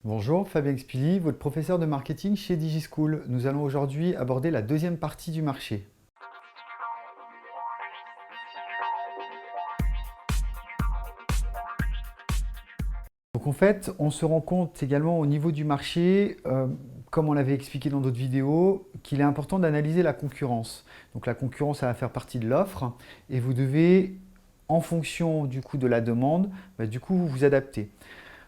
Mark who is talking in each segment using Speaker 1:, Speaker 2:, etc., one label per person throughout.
Speaker 1: Bonjour, Fabien Expili, votre professeur de marketing chez DigiSchool. Nous allons aujourd'hui aborder la deuxième partie du marché. Donc en fait, on se rend compte également au niveau du marché, comme on l'avait expliqué dans d'autres vidéos, qu'il est important d'analyser la concurrence. Donc la concurrence, ça va faire partie de l'offre et vous devez, en fonction du coup de la demande, vous adapter.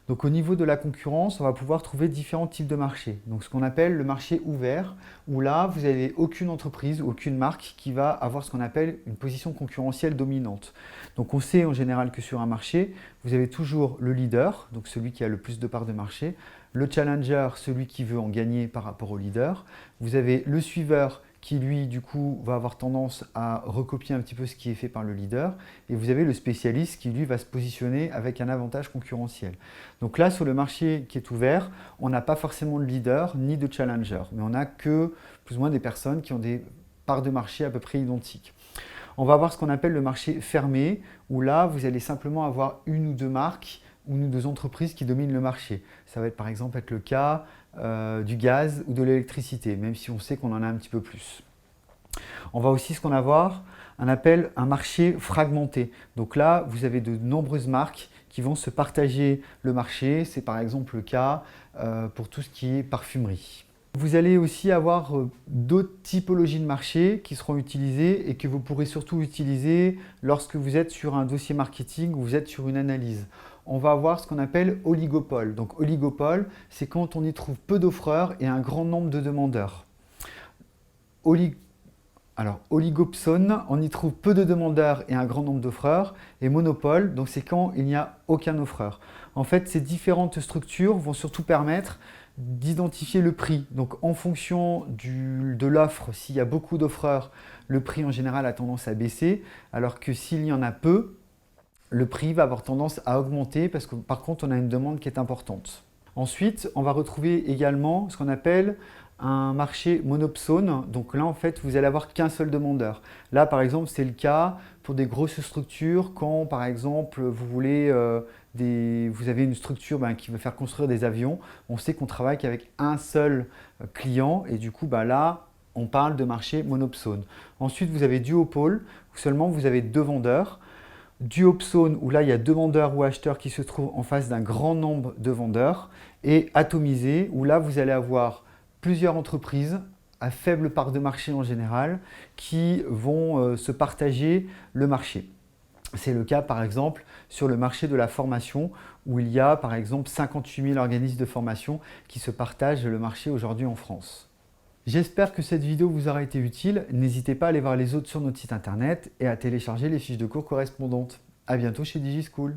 Speaker 1: Donc au niveau de la concurrence, on va pouvoir trouver différents types de marchés. Donc ce qu'on appelle le marché ouvert, où là, vous n'avez aucune entreprise, aucune marque qui va avoir ce qu'on appelle une position concurrentielle dominante. Donc on sait en général que sur un marché, vous avez toujours le leader, donc celui qui a le plus de parts de marché, le challenger, celui qui veut en gagner par rapport au leader, vous avez le suiveur qui lui, du coup, va avoir tendance à recopier un petit peu ce qui est fait par le leader. Et vous avez le spécialiste qui, lui, va se positionner avec un avantage concurrentiel. Donc là, sur le marché qui est ouvert, on n'a pas forcément de leader ni de challenger, mais on n'a que plus ou moins des personnes qui ont des parts de marché à peu près identiques. On va avoir ce qu'on appelle le marché fermé, où là, vous allez simplement avoir une ou deux marques, une ou deux entreprises qui dominent le marché. Ça va être par exemple être le cas du gaz ou de l'électricité, même si on sait qu'on en a un petit peu plus. On va aussi appelle un marché fragmenté. Donc là, vous avez de nombreuses marques qui vont se partager le marché. C'est par exemple le cas pour tout ce qui est parfumerie. Vous allez aussi avoir d'autres typologies de marché qui seront utilisées et que vous pourrez surtout utiliser lorsque vous êtes sur un dossier marketing ou vous êtes sur une analyse. On va avoir ce qu'on appelle oligopole. Donc oligopole, c'est quand on y trouve peu d'offreurs et un grand nombre de demandeurs. Oligopsone, on y trouve peu de demandeurs et un grand nombre d'offreurs. Et monopole, donc c'est quand il n'y a aucun offreur. En fait, ces différentes structures vont surtout permettre d'identifier le prix. Donc en fonction de l'offre, s'il y a beaucoup d'offreurs, le prix en général a tendance à baisser, alors que s'il y en a peu, le prix va avoir tendance à augmenter parce que par contre, on a une demande qui est importante. Ensuite, on va retrouver également ce qu'on appelle un marché monopsone. Donc là, en fait, vous allez avoir qu'un seul demandeur. Là, par exemple, c'est le cas pour des grosses structures quand, par exemple, vous avez une structure qui veut faire construire des avions. On sait qu'on travaille qu'avec un seul client et du coup, là, on parle de marché monopsone. Ensuite, vous avez duopole où seulement vous avez deux vendeurs. Duopsone, où là il y a deux vendeurs ou acheteurs qui se trouvent en face d'un grand nombre de vendeurs, et atomisé, où là vous allez avoir plusieurs entreprises à faible part de marché en général qui vont se partager le marché. C'est le cas par exemple sur le marché de la formation où il y a par exemple 58 000 organismes de formation qui se partagent le marché aujourd'hui en France. J'espère que cette vidéo vous aura été utile. N'hésitez pas à aller voir les autres sur notre site internet et à télécharger les fiches de cours correspondantes. A bientôt chez DigiSchool.